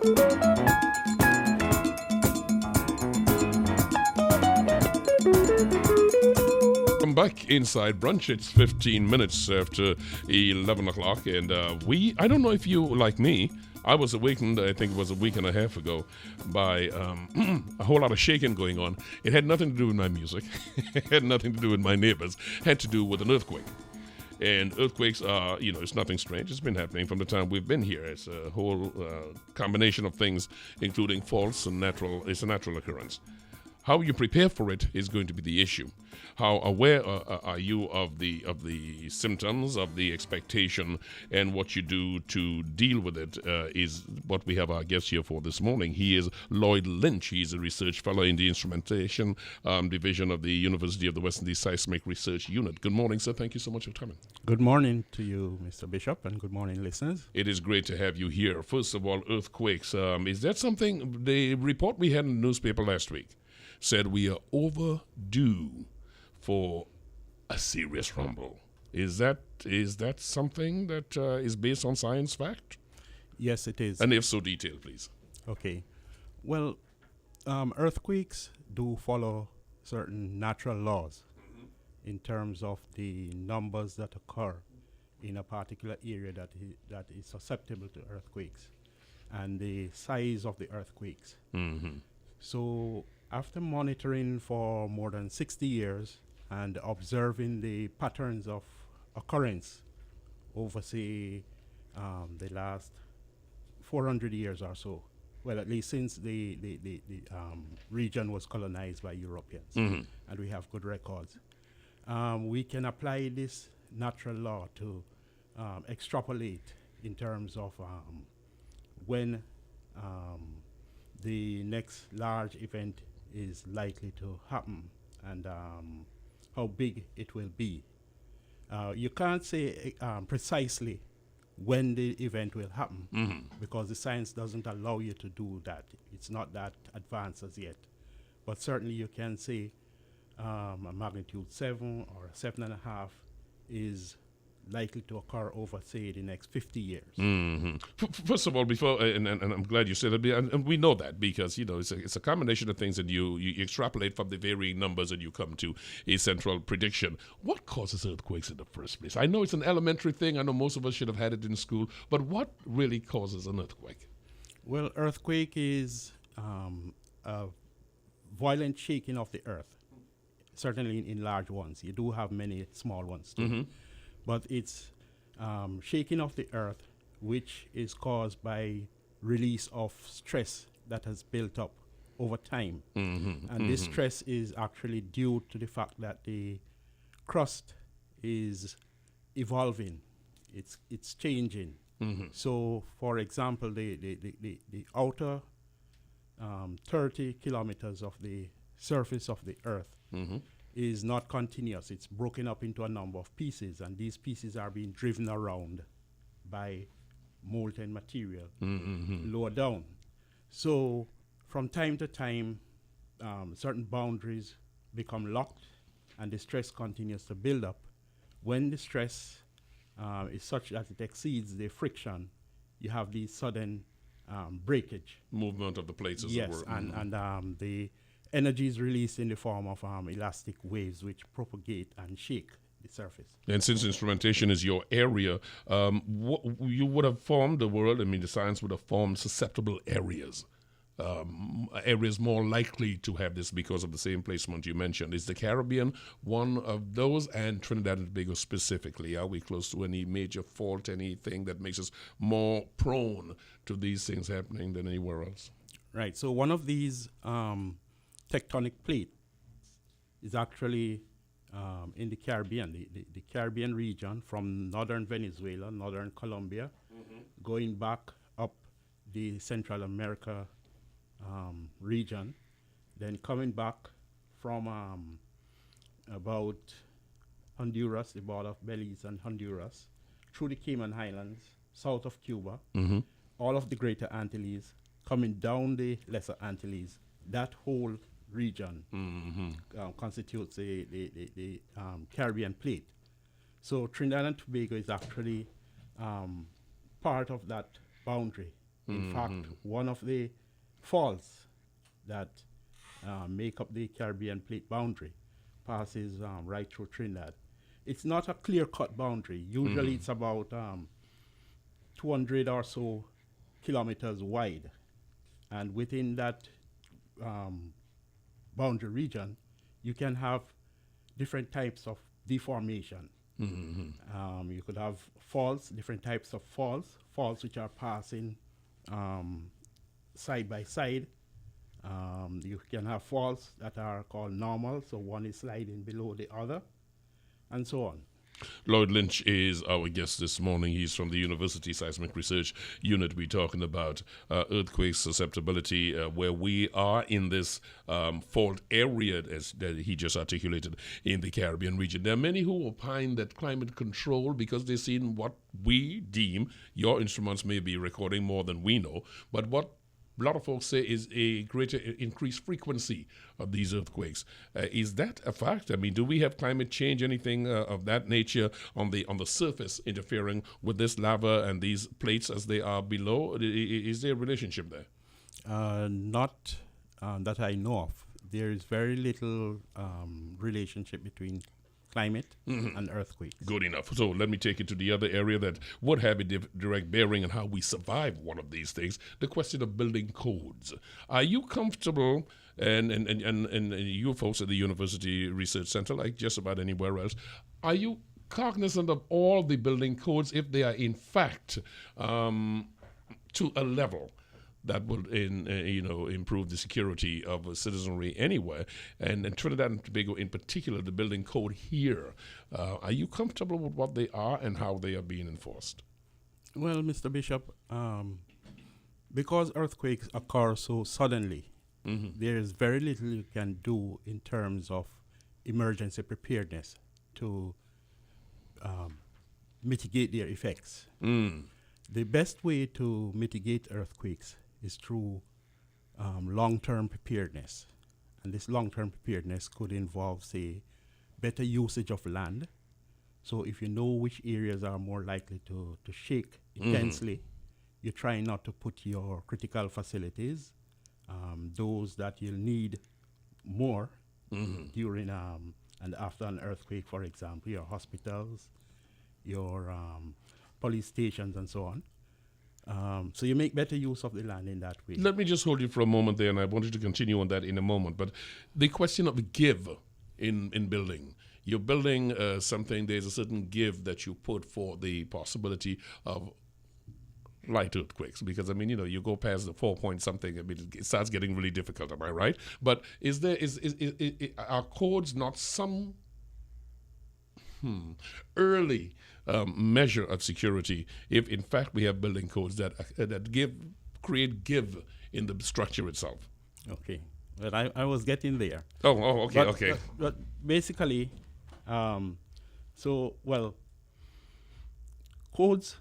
Welcome back inside Brunch. It's 15 minutes after 11 o'clock, and I don't know if you, like me, I was awakened, I think it was a week and a half ago, by a whole lot of shaking going on. It had nothing to do with my music. It had nothing to do with my neighbors. It had to do with an earthquake. And earthquakes are, it's nothing strange. It's been happening from the time we've been here. It's a whole combination of things, including false and natural. It's a natural occurrence. How you prepare for it is going to be the issue. How aware are you of the symptoms, of the expectation, and what you do to deal with it is what we have our guest here for this morning. He is Lloyd Lynch. He's a research fellow in the instrumentation division of the University of the West Indies Seismic Research Unit. Good morning, sir. Thank you so much for coming. Good morning to you, Mr. Bishop, and good morning, listeners. It is great to have you here. First of all, earthquakes. Is that something, the report we had in the newspaper last week said we are overdue for a serious rumble. Is that something that is based on science fact? Yes, it is. And if so, detail, please. Okay. Well, earthquakes do follow certain natural laws in terms of the numbers that occur in a particular area that is susceptible to earthquakes and the size of the earthquakes. Mm-hmm. So after monitoring for more than 60 years and observing the patterns of occurrence over, say, the last 400 years or so, well, at least since the region was colonized by Europeans, and we have good records, we can apply this natural law to extrapolate in terms of when the next large event is likely to happen and how big it will be. You can't say precisely when the event will happen because the science doesn't allow you to do that. It's not that advanced as yet. But certainly you can say a magnitude 7 or 7.5 is likely to occur over, say, the next 50 years. Mm-hmm. First of all, before and I'm glad you said that, and we know that because it's a combination of things that you extrapolate from the varying numbers and you come to a central prediction. What causes earthquakes in the first place? I know it's an elementary thing. I know most of us should have had it in school, but what really causes an earthquake? Well, earthquake is a violent shaking of the earth, certainly in large ones. You do have many small ones too. Mm-hmm. But it's shaking of the earth, which is caused by release of stress that has built up over time. And this stress is actually due to the fact that the crust is evolving. It's changing. So, for example, the outer 30 kilometers of the surface of the earth is not continuous. It's broken up into a number of pieces, and these pieces are being driven around by molten material lower down. So from time to time, certain boundaries become locked, and the stress continues to build up. When the stress is such that it exceeds the friction, you have the sudden breakage. Movement of the plates, as it yes, were. and the energy is released in the form of elastic waves which propagate and shake the surface. And since instrumentation is your area, you would have formed the world, the science would have formed susceptible areas. Areas more likely to have this because of the same placement you mentioned. Is the Caribbean one of those, and Trinidad and Tobago specifically? Are we close to any major fault, anything that makes us more prone to these things happening than anywhere else? Right, so one of these tectonic plate is actually in the Caribbean, the Caribbean region from northern Venezuela, northern Colombia, going back up the Central America region, then coming back from about Honduras, the border of Belize and Honduras, through the Cayman Islands, south of Cuba, all of the Greater Antilles, coming down the Lesser Antilles. That whole region constitutes the Caribbean plate. So Trinidad and Tobago is actually part of that boundary In fact, one of the faults that make up the Caribbean plate boundary passes right through Trinidad. It's not a clear-cut boundary. Usually it's about 200 or so kilometers wide. And within that boundary region, you can have different types of deformation. You could have faults, different types of faults which are passing side by side. You can have faults that are called normal, so one is sliding below the other, and so on. Lloyd Lynch is our guest this morning. He's from the University Seismic Research Unit. We're talking about earthquake susceptibility, where we are in this fault area, as that he just articulated, in the Caribbean region. There are many who opine that climate control, because they've seen what we deem, your instruments may be recording more than we know, but what a lot of folks say is a greater increased frequency of these earthquakes. Is that a fact? I mean, do we have climate change, anything of that nature on the surface interfering with this lava and these plates as they are below? Is there a relationship there? Not that I know of. There is very little relationship between climate and earthquakes. Good enough. So let me take you to the other area that would have a direct bearing on how we survive one of these things, the question of building codes. Are you comfortable, and you folks at the University Research Center, like just about anywhere else, are you cognizant of all the building codes if they are in fact to a level that would improve the security of citizenry anywhere, and Trinidad and Tobago in particular, the building code here? Are you comfortable with what they are and how they are being enforced? Well, Mr. Bishop, because earthquakes occur so suddenly, there is very little you can do in terms of emergency preparedness to mitigate their effects. The best way to mitigate earthquakes is through long-term preparedness. And this long-term preparedness could involve, say, better usage of land. So if you know which areas are more likely to shake intensely, you try not to put your critical facilities, those that you'll need more during and after an earthquake, for example, your hospitals, your police stations, and so on. So you make better use of the land in that way. Let me just hold you for a moment there, and I want you to continue on that in a moment. But the question of give in building. You're building something, there's a certain give that you put for the possibility of light earthquakes, because I mean, you go past the 4 point something, I mean, it starts getting really difficult, am I right? But is are codes not some early measure of security if in fact we have building codes that create give in the structure itself? Okay, but I was getting there. Okay. But basically, codes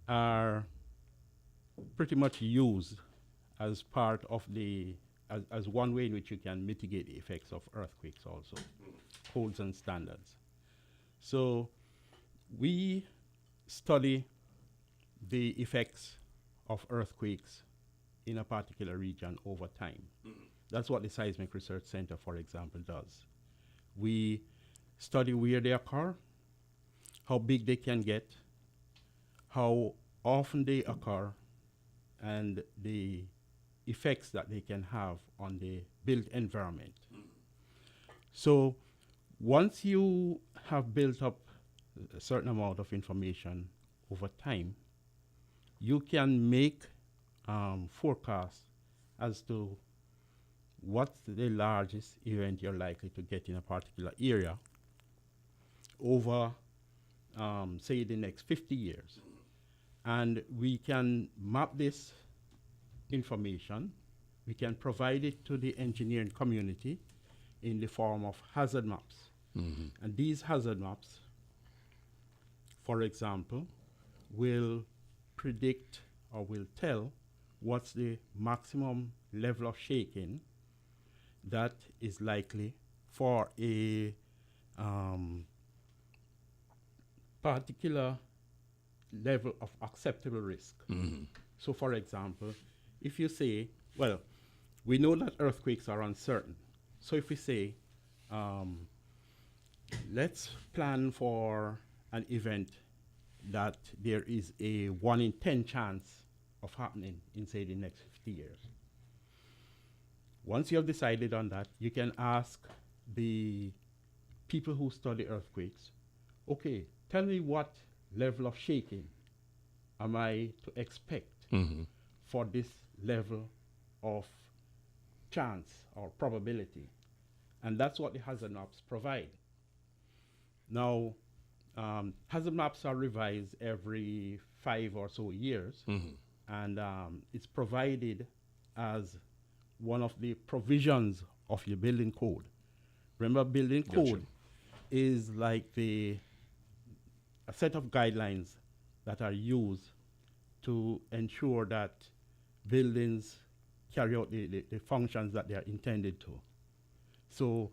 are pretty much used as part of as one way in which you can mitigate the effects of earthquakes also, codes and standards. So we study the effects of earthquakes in a particular region over time. That's what the Seismic Research Center, for example, does. We study where they occur, how big they can get, how often they occur, and the effects that they can have on the built environment. So once you have built up a certain amount of information over time, you can make forecasts as to what's the largest event you're likely to get in a particular area over, say, the next 50 years. And we can map this information, we can provide it to the engineering community in the form of hazard maps. And these hazard maps, for example, will predict or will tell what's the maximum level of shaking that is likely for a particular level of acceptable risk. So, for example, if you say, well, we know that earthquakes are uncertain. So if we say, let's plan for an event that there is a 1 in 10 chance of happening in, say, the next 50 years. Once you have decided on that, you can ask the people who study earthquakes, okay, tell me what level of shaking am I to expect for this level of chance or probability. And that's what the hazard maps provide. Now, hazard maps are revised every 5 or so years, and it's provided as one of the provisions of your building code. Remember, building code is like a set of guidelines that are used to ensure that buildings carry out the functions that they are intended to. So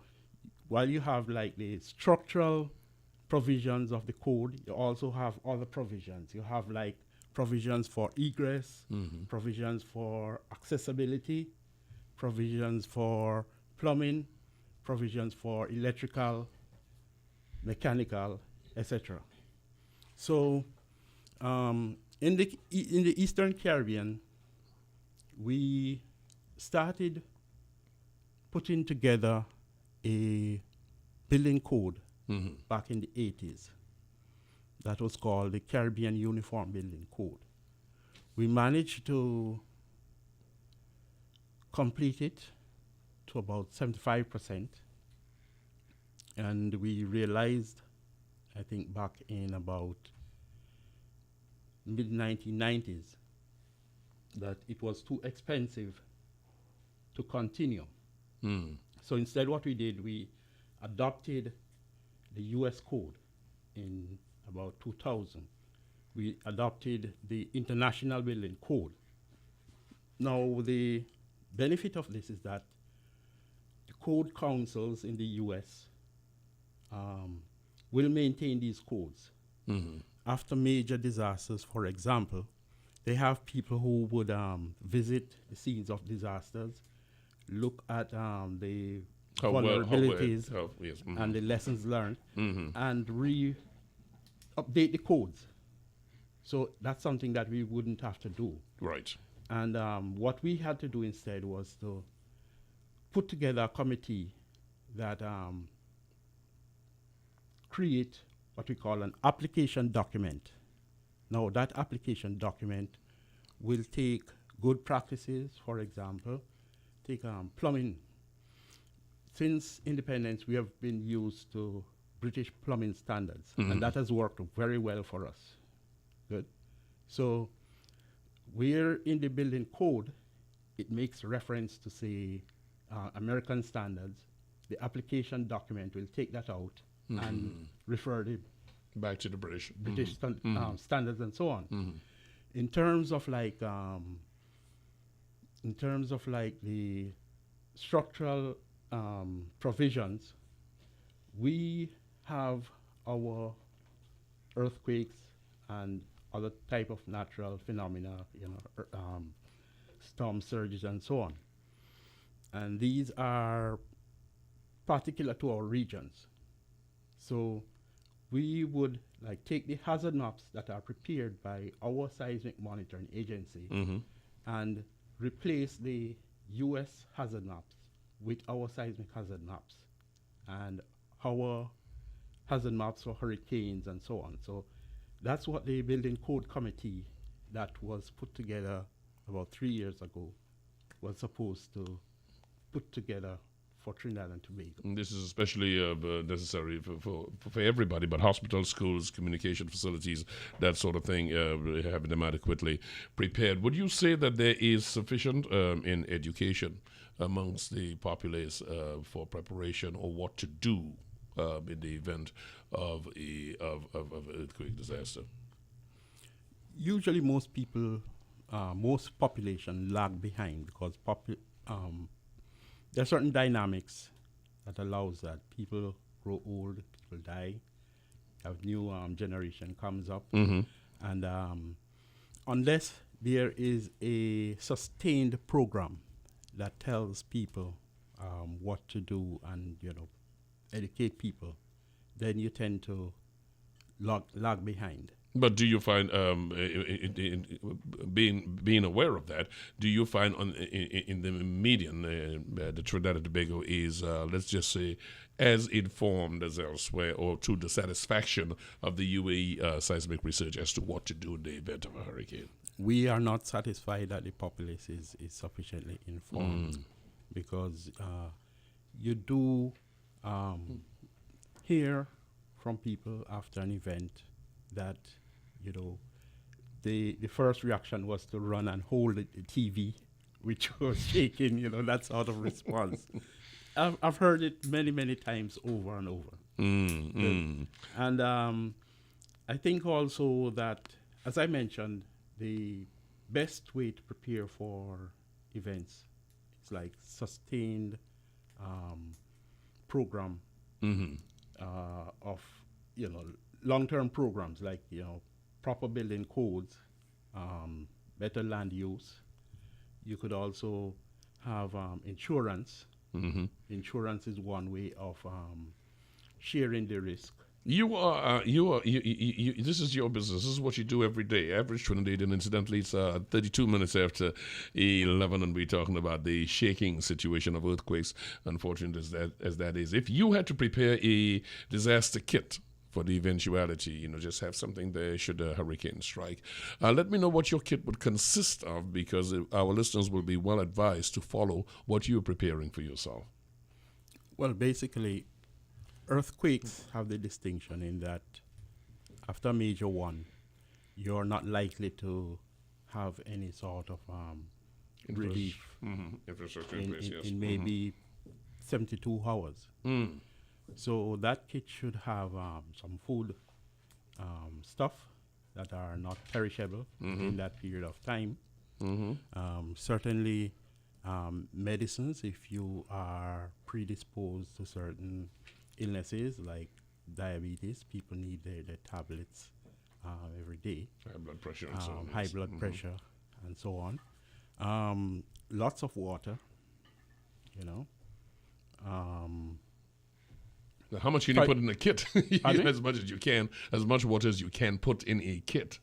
while you have like the structural provisions of the code, you also have other provisions. You have like provisions for egress, provisions for accessibility, provisions for plumbing, provisions for electrical, mechanical, etc. So in the Eastern Caribbean, we started putting together a building code back in the 80s that was called the Caribbean Uniform Building Code. We managed to complete it to about 75%, and we realized, I think back in about mid-1990s, that it was too expensive to continue. So instead what we did, we adopted the US code in about 2000. We adopted the International Building Code. Now the benefit of this is that the code councils in the US will maintain these codes. After major disasters, for example, they have people who would visit the scenes of disasters, look at the vulnerabilities and the lessons learned, and update the codes. So that's something that we wouldn't have to do. Right. And what we had to do instead was to put together a committee that create what we call an application document. Now that application document will take good practices, for example, take plumbing. Since independence, we have been used to British plumbing standards, and that has worked very well for us. Good. So where in the building code, it makes reference to, say, American standards, the application document will take that out and refer it back to the British standards and so on. In terms of like the structural provisions, we have our earthquakes and other type of natural phenomena, storm surges and so on. And these are particular to our regions. So we would like take the hazard maps that are prepared by our seismic monitoring agency and replace the US hazard maps with our seismic hazard maps and our hazard maps for hurricanes and so on. So that's what the building code committee that was put together about 3 years ago was supposed to put together for Trinidad and Tobago. And this is especially necessary for everybody, but hospitals, schools, communication facilities, that sort of thing, having them adequately prepared. Would you say that there is sufficient in education amongst the populace for preparation or what to do in the event of an earthquake disaster? Usually most people, most population lag behind because there are certain dynamics that allows that. People grow old, people die, have new generation comes up, and unless there is a sustained program that tells people what to do and, educate people, then you tend to lag behind. But do you find, being aware of that, do you find in the median, the Trinidad and Tobago is, let's just say, as informed as elsewhere, or to the satisfaction of the UAE seismic research as to what to do in the event of a hurricane? We are not satisfied that the populace is sufficiently informed, because you do hear from people after an event that, the first reaction was to run and hold the TV, which was shaking, that sort of response. I've heard it many, many times over and over. And I think also that, as I mentioned, the best way to prepare for events is like sustained program of, long-term programs like, proper building codes, better land use. You could also have insurance. Insurance is one way of sharing the risk. This is your business. This is what you do every day. Average Trinidadian, incidentally, it's 32 minutes after 11, and we're talking about the shaking situation of earthquakes, unfortunate as that is. If you had to prepare a disaster kit for the eventuality, just have something there should a hurricane strike, let me know what your kit would consist of, because our listeners will be well advised to follow what you're preparing for yourself. Well, basically, earthquakes have the distinction in that after a major one, you're not likely to have any sort of relief infrastructure in place, yes. in maybe 72 hours. So that kit should have some food stuff that are not perishable in that period of time. Certainly medicines, if you are predisposed to certain illnesses like diabetes, people need their tablets every day. High blood pressure and so on. High blood pressure and so on. Lots of water, Now, how much can you put in a kit? As much as you can, as much water as you can put in a kit.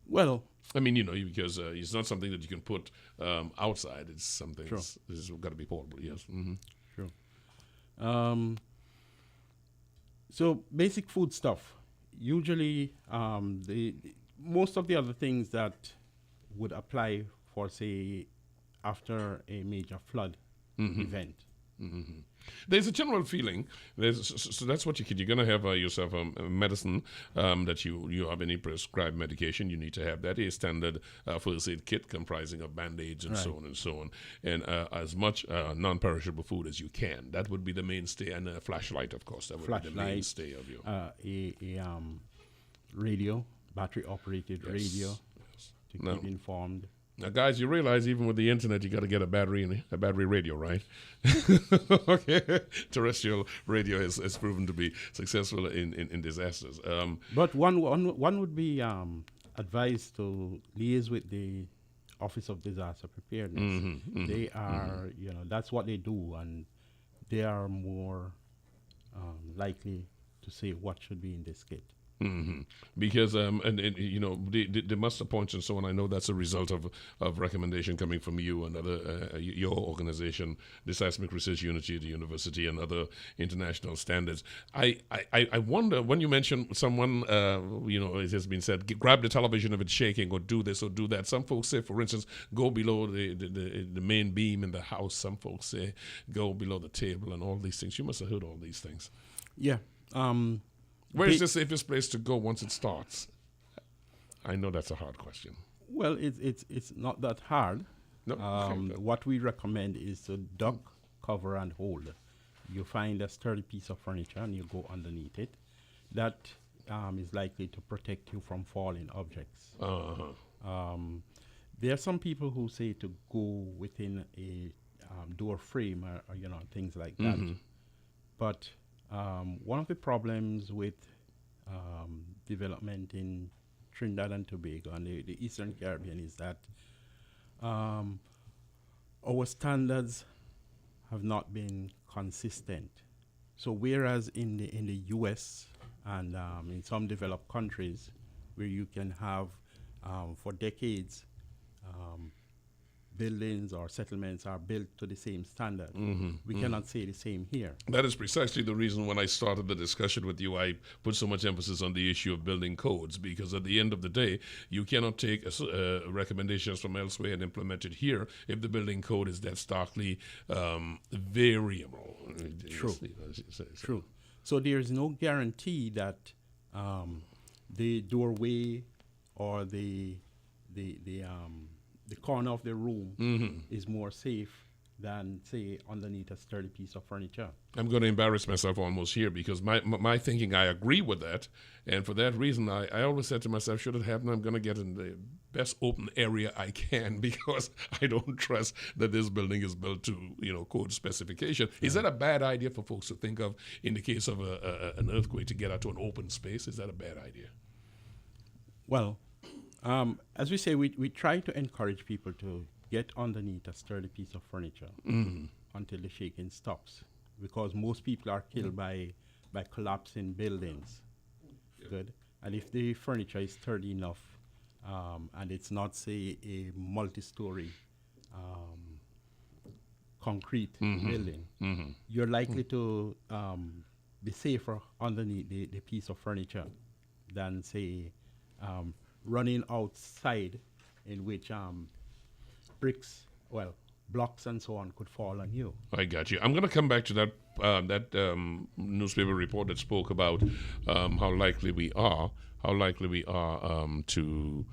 Well, I mean, because it's not something that you can put outside. It's something that's got to be portable, yes. Sure. So basic food stuff. Usually, most of the other things that would apply for, say, after a major flood event. There's a general feeling. So that's what you're going to have yourself medicine that you have any prescribed medication. You need to have that. A standard first aid kit comprising of band-aids and so on and so on. And as much non-perishable food as you can. That would be the mainstay. And a flashlight, of course. That would be the mainstay of your... A radio, battery-operated radio to keep informed. Now, guys, you realize even with the internet, you got to get a battery radio, right? Okay, terrestrial radio has proven to be successful in disasters. But one would be advised to liaise with the Office of Disaster Preparedness. They are, that's what they do, and they are more likely to say what should be in this kit. Because the muster points and so on, I know that's a result of recommendation coming from you and other your organization, the Seismic Research Unity at the university, and other international standards. I wonder, when you mention someone, it has been said, grab the television if it's shaking, or do this or do that. Some folks say, for instance, go below the main beam in the house. Some folks say go below the table, and all these things. You must have heard all these things. Yeah. Where is the safest place to go once it starts? I know that's a hard question. Well, it's not that hard. No. What we recommend is to duck, cover, and hold. You find a sturdy piece of furniture and you go underneath it. That is likely to protect you from falling objects. There are some people who say to go within a door frame or things like that. But one of the problems with development in Trinidad and Tobago and the Eastern Caribbean is that our standards have not been consistent. So whereas in the U.S. and in some developed countries where you can have for decades buildings or settlements are built to the same standard, we cannot say the same here. That is precisely the reason when I started the discussion with you, I put so much emphasis on the issue of building codes, because at the end of the day, you cannot take recommendations from elsewhere and implement it here if the building code is that starkly variable. True. True. So there is no guarantee that the doorway or the corner of the room is more safe than, say, underneath a sturdy piece of furniture. I'm going to embarrass myself almost here because my thinking, I agree with that. And for that reason, I always said to myself, should it happen, I'm going to get in the best open area I can because I don't trust that this building is built to, code specification. Is that a bad idea for folks to think of in the case of an earthquake to get out to an open space? Is that a bad idea? Well, as we say, we try to encourage people to get underneath a sturdy piece of furniture until the shaking stops, because most people are killed by collapsing buildings. Yep. Good. And if the furniture is sturdy enough and it's not, say, a multi-story concrete building, you're likely to be safer underneath the piece of furniture than, say, running outside in which blocks and so on could fall on you. I got you. I'm going to come back to that newspaper report that spoke about how likely we are to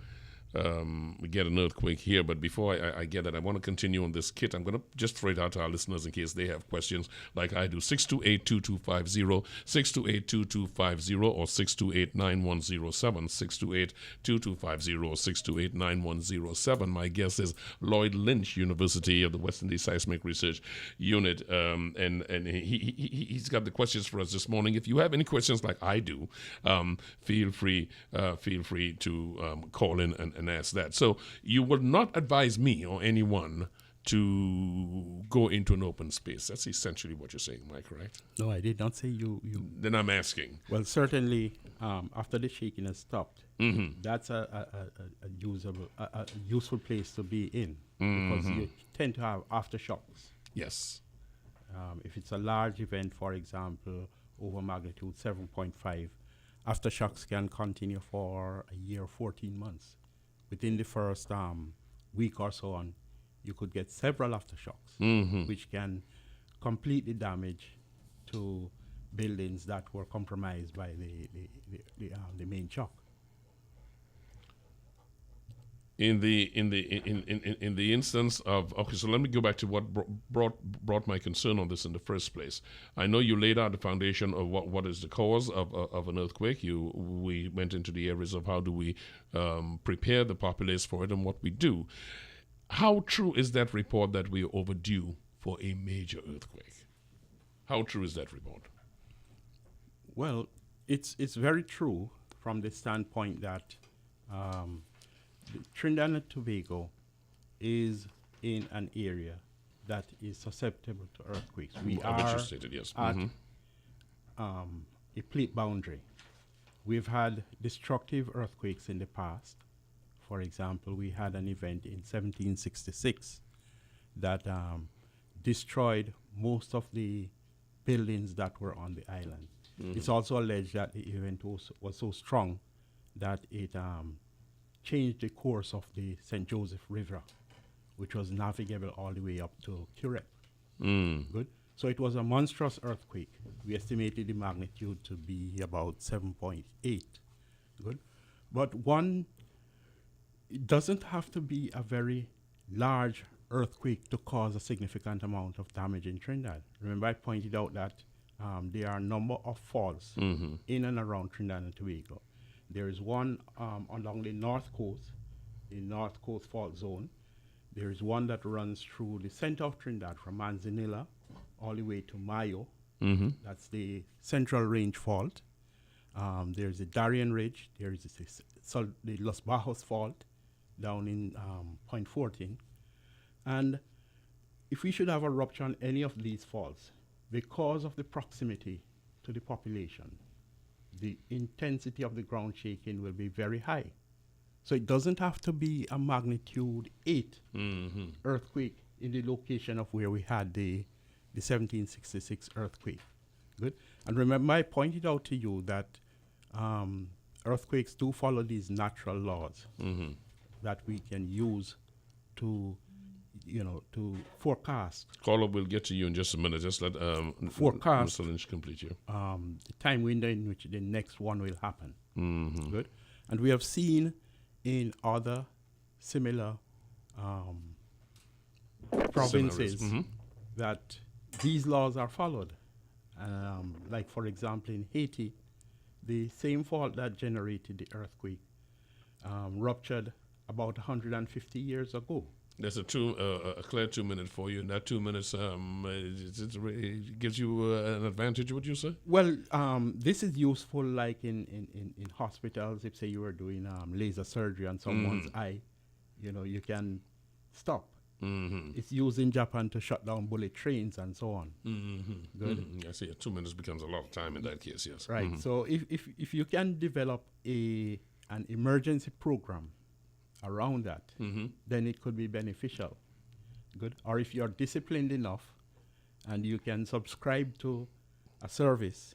get an earthquake here. But before I get that, I want to continue on this kit. I'm going to just throw it out to our listeners in case they have questions like I do. 628-2250, 628-2250, or 628-9107, 628-2250, 628-9107. My guest is Lloyd Lynch, University of the West Indies Seismic Research Unit, and he's got the questions for us this morning. If you have any questions like I do, feel free to call in and ask that. So you would not advise me or anyone to go into an open space. That's essentially what you're saying, am I correct? No, I did not say you. Then I'm asking. Well, certainly, after the shaking has stopped, that's a useful place to be in, because you tend to have aftershocks. Yes. If it's a large event, for example, over magnitude 7.5, aftershocks can continue for a year, 14 months. Within the first week or so on, you could get several aftershocks, which can completely damage to buildings that were compromised by the main shock. In the instance of, okay, so let me go back to what brought my concern on this in the first place. I know you laid out the foundation of what is the cause of an earthquake. We went into the areas of how do we prepare the populace for it and what we do. How true is that report that we are overdue for a major earthquake? How true is that report? Well, it's very true from the standpoint that Trinidad and Tobago is in an area that is susceptible to earthquakes. We are at a plate boundary. We've had destructive earthquakes in the past. For example, we had an event in 1766 that destroyed most of the buildings that were on the island. It's also alleged that the event was so strong that it changed the course of the St. Joseph River, which was navigable all the way up to Curep. Good. So it was a monstrous earthquake. We estimated the magnitude to be about 7.8. Good. But it doesn't have to be a very large earthquake to cause a significant amount of damage in Trinidad. Remember, I pointed out that there are a number of faults in and around Trinidad and Tobago. There is one along the north coast fault zone. There is one that runs through the center of Trinidad from Manzanilla all the way to Mayo. That's the Central Range fault. There's the Darien Ridge. There is the the Los Bajos fault down in Point 14. And if we should have a rupture on any of these faults, because of the proximity to the population, the intensity of the ground shaking will be very high. So it doesn't have to be a magnitude 8 earthquake in the location of where we had the 1766 earthquake. Good. And remember, I pointed out to you that earthquakes do follow these natural laws that we can use to, to forecast. Caller, we'll get to you in just a minute. Just let forecast Mr. Lynch complete you. The time window in which the next one will happen. Good. And we have seen in other similar provinces that these laws are followed. Like, for example, in Haiti, the same fault that generated the earthquake ruptured about 150 years ago. There's a clear 2 minute for you, and that 2 minutes it gives you an advantage, would you say? Well, this is useful like in hospitals. If, say, you were doing laser surgery on someone's eye, you can stop. It's used in Japan to shut down bullet trains and so on. Good. I see. 2 minutes becomes a lot of time in that case, yes. Right. So if you can develop an emergency program around that, then it could be beneficial. Good. Or if you're disciplined enough and you can subscribe to a service,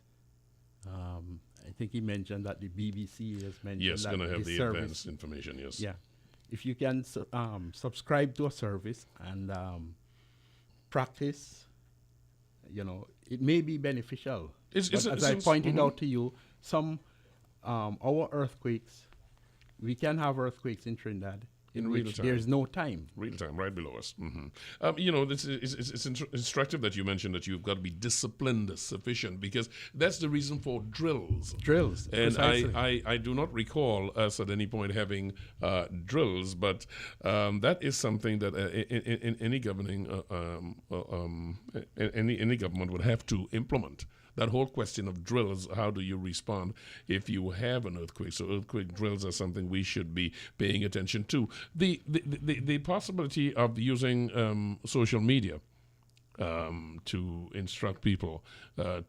I think he mentioned that the BBC has mentioned yes, that going to have the service, advanced information, yes. Yeah. If you can subscribe to a service and practice, it may be beneficial. As I pointed out to you, our earthquakes, we can have earthquakes in Trinidad in which there's no time. Real time, right below us. It's instructive that you mentioned that you've got to be disciplined sufficient, because that's the reason for drills. Drills, and precisely. I do not recall us at any point having drills, but that is something that in any governing any government would have to implement. That whole question of drills, how do you respond if you have an earthquake? So earthquake drills are something we should be paying attention to. The possibility of using social media to instruct people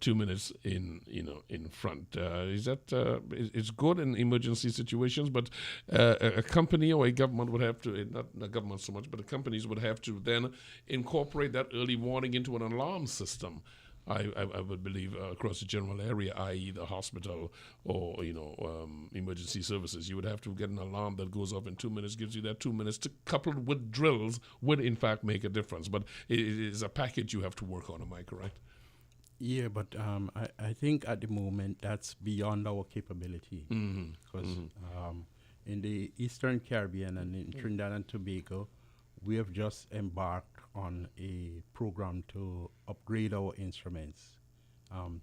2 minutes in front, is that it's good in emergency situations, but a company or a government would have to, not a government so much, but the companies would have to then incorporate that early warning into an alarm system. I would believe across the general area, i.e. the hospital or emergency services, you would have to get an alarm that goes off in 2 minutes, gives you that 2 minutes, coupled with drills would in fact make a difference. But it is a package you have to work on. Am I correct? Yeah, but I think at the moment that's beyond our capability, because in the Eastern Caribbean and in Trinidad and Tobago, we have just embarked on a program to upgrade our instruments,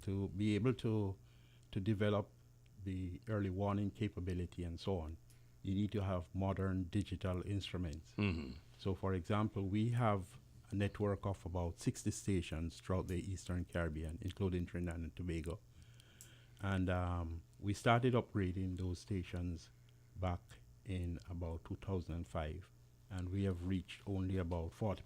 to be able to develop the early warning capability and so on. You need to have modern digital instruments. So, for example, we have a network of about 60 stations throughout the Eastern Caribbean, including Trinidad and Tobago. And we started upgrading those stations back in about 2005. And we have reached only about 40%,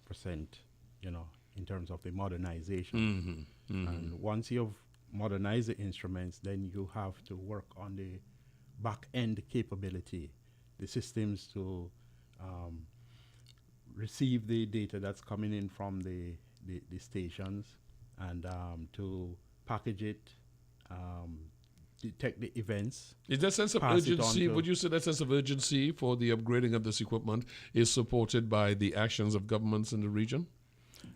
in terms of the modernization. And once you've modernized the instruments, then you have to work on the back-end capability, the systems to receive the data that's coming in from the stations, and to package it, detect the events. Is that sense of urgency, would you say that sense of urgency for the upgrading of this equipment is supported by the actions of governments in the region?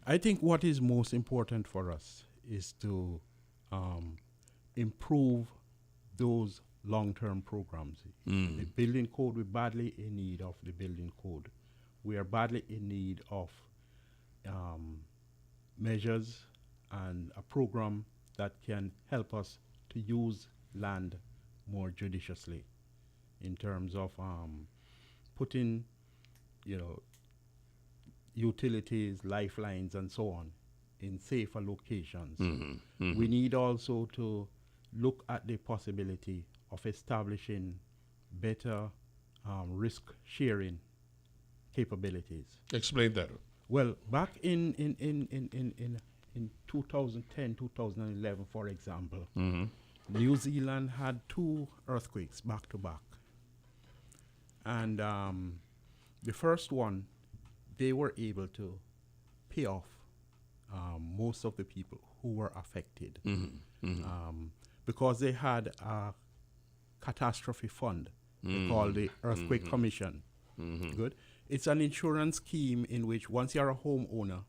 I think what is most important for us is to improve those long-term programs. The building code, we're badly in need of the building code. We are badly in need of measures and a program that can help us to use land more judiciously, in terms of putting, utilities, lifelines, and so on in safer locations. We need also to look at the possibility of establishing better risk sharing capabilities. Explain that. Well, back in 2010, 2011, for example, New Zealand had 2 earthquakes back to back. And the first one, they were able to pay off most of the people who were affected because they had a catastrophe fund called the Earthquake Commission. Good. It's an insurance scheme in which once you're a homeowner,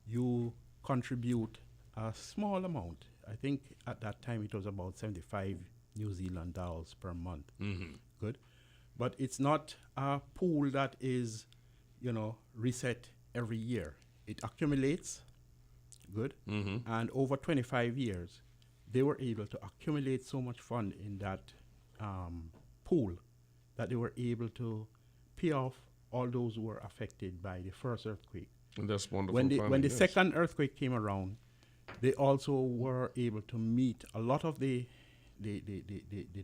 you contribute a small amount. I think at that time it was about 75 New Zealand dollars per month. Good. But it's not a pool that is, reset every year. It accumulates. Good. And over 25 years, they were able to accumulate so much fund in that pool that they were able to pay off all those who were affected by the first earthquake. And that's wonderful. When the second earthquake came around, they also were able to meet a lot of the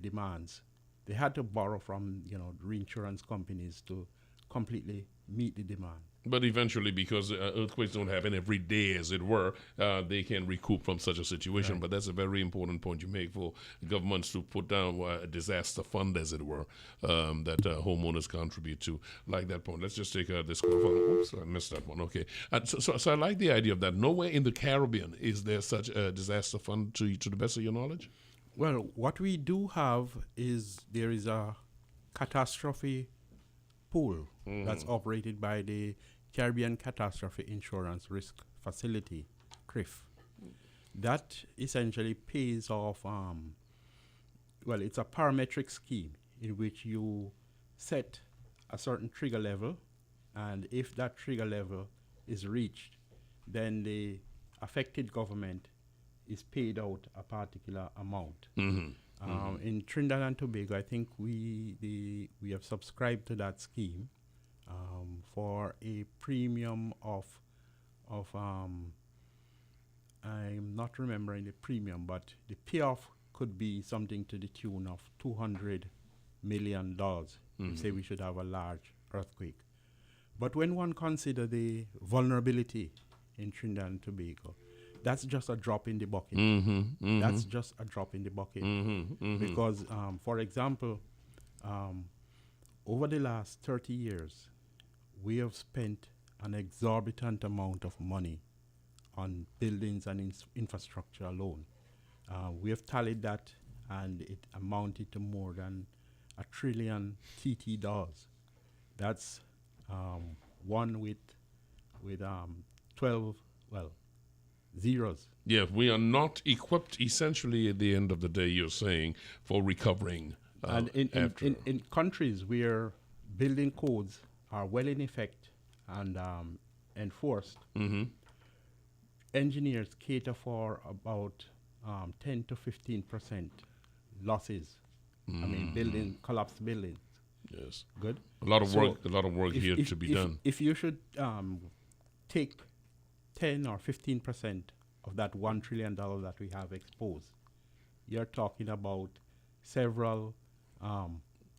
demands. They had to borrow from reinsurance companies to completely meet the demand. But eventually, because earthquakes don't happen every day, as it were, they can recoup from such a situation. Right. But that's a very important point you make for governments to put down a disaster fund, as it were, that homeowners contribute to. Like that point. Let's just take this call. Oops, I missed that one. Okay. So I like the idea of that. Nowhere in the Caribbean is there such a disaster fund, to the best of your knowledge? Well, what we do have is there is a catastrophe pool that's operated by the Caribbean Catastrophe Insurance Risk Facility, CRIF. That essentially pays off, it's a parametric scheme in which you set a certain trigger level, and if that trigger level is reached, then the affected government is paid out a particular amount. In Trinidad and Tobago, I think we have subscribed to that scheme for a premium of I'm not remembering the premium, but the payoff could be something to the tune of $200 million. You say we should have a large earthquake. But when one considers the vulnerability in Trinidad and Tobago, that's just a drop in the bucket. That's just a drop in the bucket. Because, for example, over the last 30 years, we have spent an exorbitant amount of money on buildings and infrastructure alone. We have tallied that, and it amounted to more than $1 trillion TT dollars. That's one with 12, zeros. Yeah, we are not equipped, essentially, at the end of the day, you're saying, for recovering. And in countries where building codes are well in effect and enforced, engineers cater for about 10 to 15% losses. I mean, collapsed buildings. Yes. Good. A lot of work here to be done. If you should take 10 or 15% of that $1 trillion that we have exposed, you're talking about several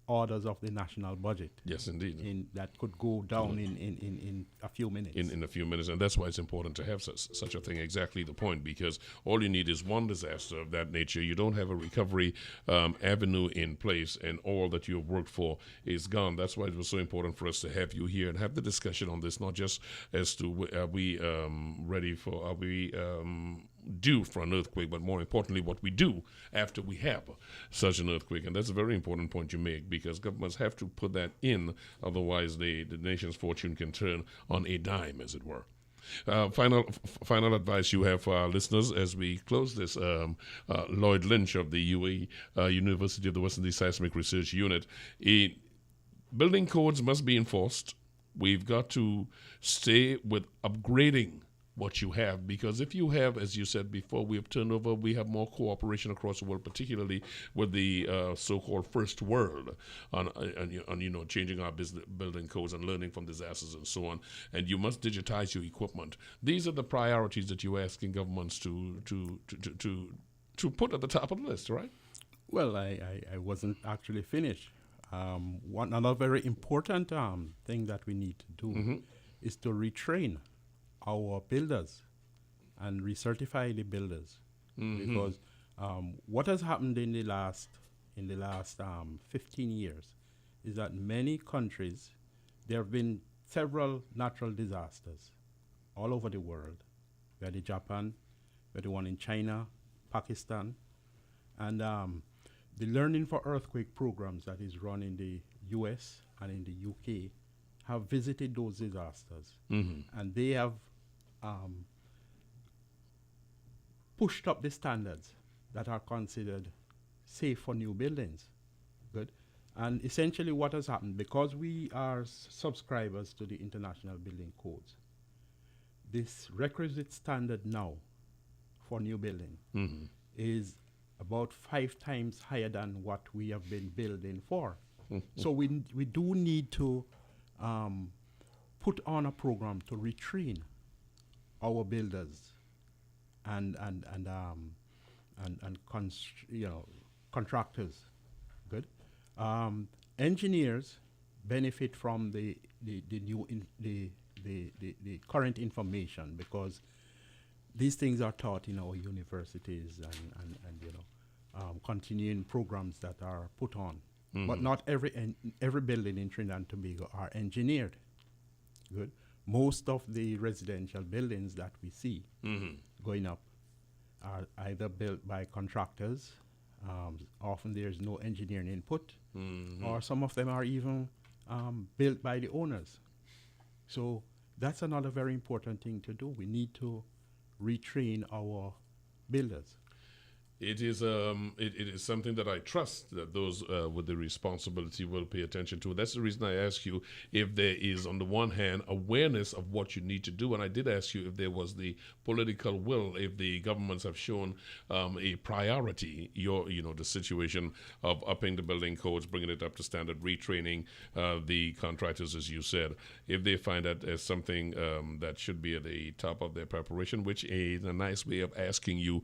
orders of the national budget. Yes, indeed. That could go down in a few minutes. In a few minutes, and that's why it's important to have such a thing. Exactly the point, because all you need is one disaster of that nature. You don't have a recovery avenue in place, and all that you've worked for is gone. That's why it was so important for us to have you here and have the discussion on this, not just as to are we due for an earthquake, but more importantly, what we do after we have such an earthquake. And that's a very important point you make, because governments have to put that in, otherwise the nation's fortune can turn on a dime, as it were. Final advice you have for our listeners as we close this. Lloyd Lynch of the UWI University of the West Indies Seismic Research Unit. Building codes must be enforced. We've got to stay with upgrading what you have, because if you have, as you said before, we have turnover, we have more cooperation across the world, particularly with the so-called first world on changing our building codes and learning from disasters and so on. And you must digitize your equipment. These are the priorities that you're asking governments to put at the top of the list, right? Well, I wasn't actually finished. One another very important thing that we need to do is to retrain our builders and recertify the builders, because what has happened in the last 15 years is that many countries, there have been several natural disasters all over the world. We had the Japan, we had the one in China, Pakistan, and the Learning for Earthquake programs that is run in the US and in the UK have visited those disasters, and they have pushed up the standards that are considered safe for new buildings. Good. And essentially what has happened, because we are subscribers to the International Building Codes, this requisite standard now for new building is about 5 times higher than what we have been building for. So we do need to put on a program to retrain our builders and contractors. Good. Engineers benefit from the current information, because these things are taught in our universities and continuing programs that are put on. But not every building in Trinidad and Tobago are engineered. Good. Most of the residential buildings that we see going up are either built by contractors. Often there's no engineering input, or some of them are even built by the owners. So that's another very important thing to do. We need to retrain our builders. It is something that I trust that those with the responsibility will pay attention to. That's the reason I ask you if there is, on the one hand, awareness of what you need to do, and I did ask you if there was the political will, if the governments have shown a priority, the situation of upping the building codes, bringing it up to standard, retraining the contractors, as you said, if they find that as something that should be at the top of their preparation, which is a nice way of asking you,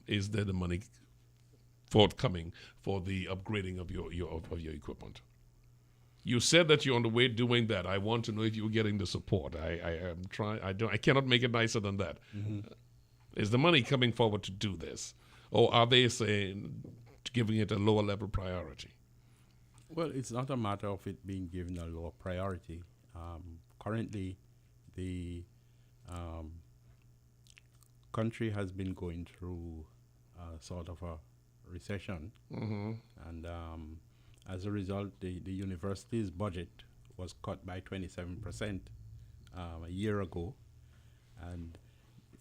is there the money forthcoming for the upgrading of your equipment? You said that you're on the way doing that. I want to know if you're getting the support. I am trying. I cannot make it nicer than that. Is the money coming forward to do this, or are they saying giving it a lower level priority? Well, it's not a matter of it being given a lower priority. Currently, the country has been going through sort of a recession, and as a result, the university's budget was cut by 27% a year ago, and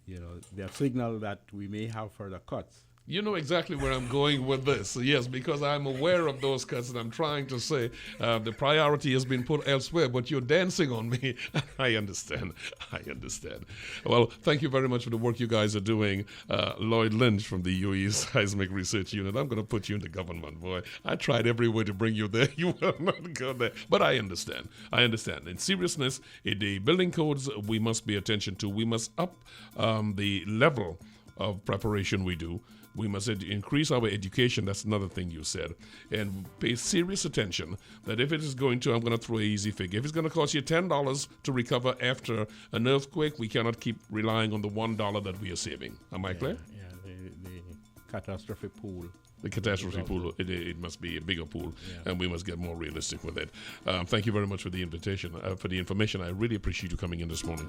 they have signaled that we may have further cuts. You know exactly where I'm going with this. Yes, because I'm aware of those cuts, and I'm trying to say the priority has been put elsewhere, but you're dancing on me. I understand. Well, thank you very much for the work you guys are doing. Lloyd Lynch from the UWI Seismic Research Unit. I'm going to put you in the government, boy. I tried every way to bring you there. You will not go there. But I understand. In seriousness, in the building codes, we must pay attention to. We must up the level of preparation we do. We must increase our education. That's another thing you said. And pay serious attention that if it is going to, I'm going to throw an easy figure. If it's going to cost you $10 to recover after an earthquake, we cannot keep relying on the $1 that we are saving. Am I clear? Yeah, the catastrophe pool. The catastrophe pool, it must be a bigger pool, and we must get more realistic with it. Thank you very much for the invitation, for the information. I really appreciate you coming in this morning.